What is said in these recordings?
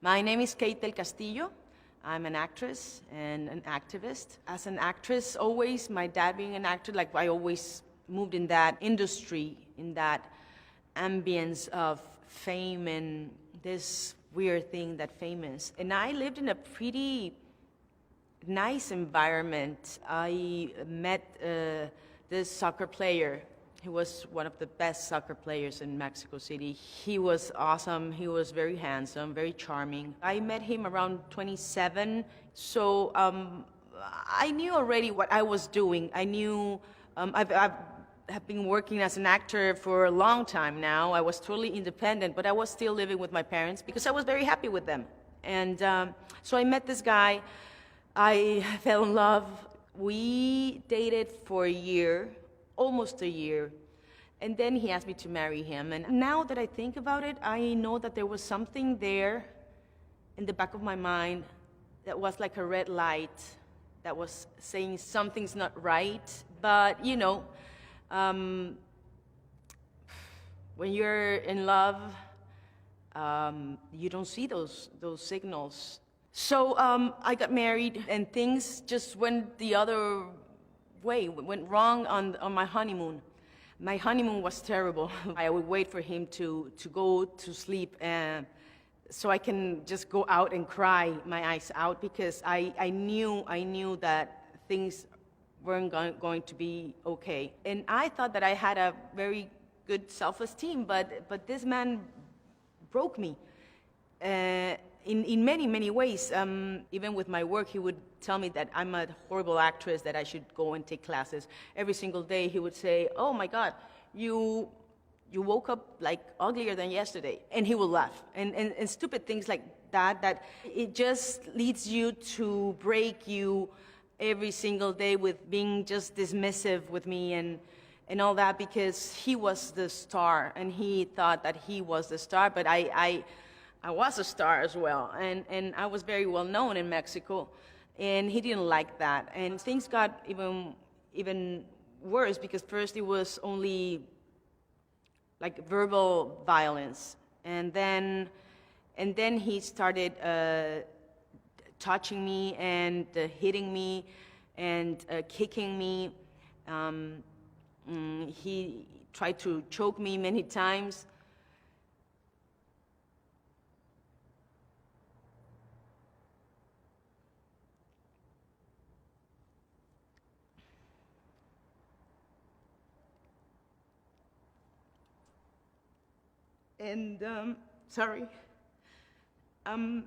My name is Kate del Castillo. I'm an actress and an activist. As an actress, always, my dad being an actor, like I always moved in that industry, in that ambience of fame and this weird thing that fame is. And I lived in a pretty nice environment. I met this soccer player. He was one of the best soccer players in Mexico City. He was awesome. He was very handsome, very charming. I met him around 27, so I knew already what I was doing. I knew I've have been working as an actor for a long time now. I was totally independent, but I was still living with my parents because I was very happy with them. And so I met this guy. I fell in love. We dated for a year, almost a year, and then he asked me to marry him. And now that I think about it, I know that there was something there in the back of my mind that was like a red light that was saying something's not right. But you know, when you're in love, you don't see those signals. So I got married, and things just went the other way, went wrong on my honeymoon. My honeymoon was terrible. I would wait for him to go to sleep so I can just go out and cry my eyes out because I knew that things weren't going to be okay. And I thought that I had a very good self-esteem, but this man broke me. In many, many ways. Even with my work, he would tell me that I'm a horrible actress, that I should go and take classes. Every single day he would say, "Oh my God, you woke up like uglier than yesterday." And he would laugh. And stupid things like that it just leads you to break you every single day with being just dismissive with me and all that because he was the star and he thought that he was the star, but I was a star as well, and I was very well known in Mexico, and he didn't like that. And things got even worse because first it was only like verbal violence, and then he started touching me and hitting me and kicking me. He tried to choke me many times. And sorry. And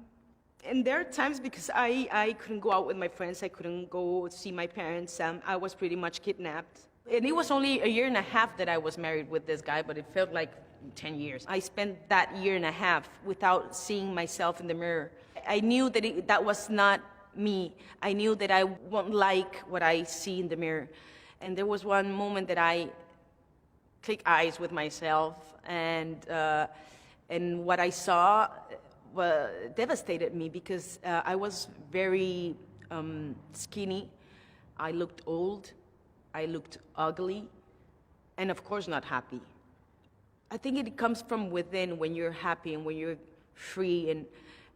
there are times because I couldn't go out with my friends, I couldn't go see my parents, I was pretty much kidnapped. And it was only a year and a half that I was married with this guy, but it felt like 10 years. I spent that year and a half without seeing myself in the mirror. I knew that that was not me. I knew that I won't like what I see in the mirror. And there was one moment that I clicked eyes with myself, and what I saw devastated me because I was very skinny. I looked old. I looked ugly, and of course not happy. I think it comes from within when you're happy and when you're free,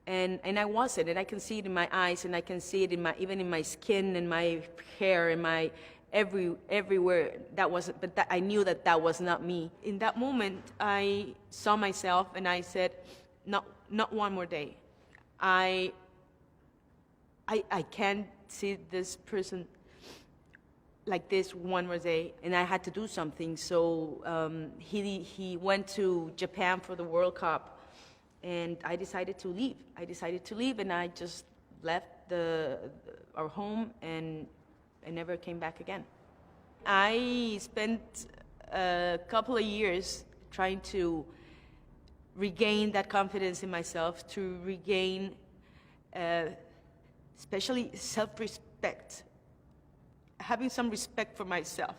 and I wasn't, and I can see it in my eyes, and I can see it even in my skin and my hair and my everywhere. That wasn't, but I knew that was not me. In that moment, I saw myself and I said, not one more day. I can't see this person like this one more day, and I had to do something. So he went to Japan for the World Cup, and I decided to leave. And I just left our home and I never came back again. I spent a couple of years trying to regain that confidence in myself, to regain especially self-respect, having some respect for myself.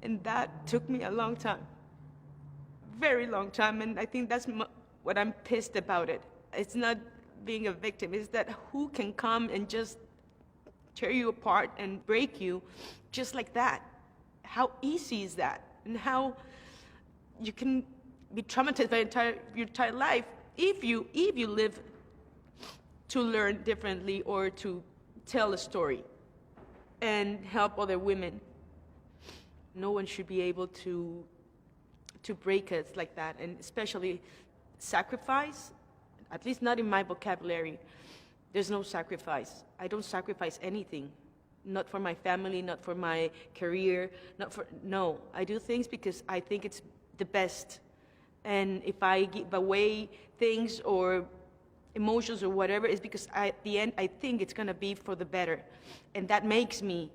And that took me a long time, very long time, and I think that's what I'm pissed about it. It's not being a victim, it's that who can come and just tear you apart and break you just like that? How easy is that? And how you can be traumatized by your entire life if you live to learn differently or to tell a story and help other women, no one should be able to break us like that, and especially sacrifice, at least not in my vocabulary. There's no sacrifice. I don't sacrifice anything. Not for my family, not for my career, no. I do things because I think it's the best. And if I give away things or emotions or whatever, it's because at the end, I think it's gonna be for the better. And that makes me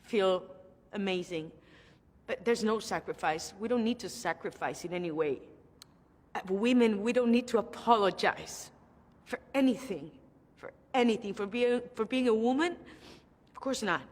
feel amazing. But there's no sacrifice. We don't need to sacrifice in any way. Women, we don't need to apologize for anything, for being a woman. Of course not.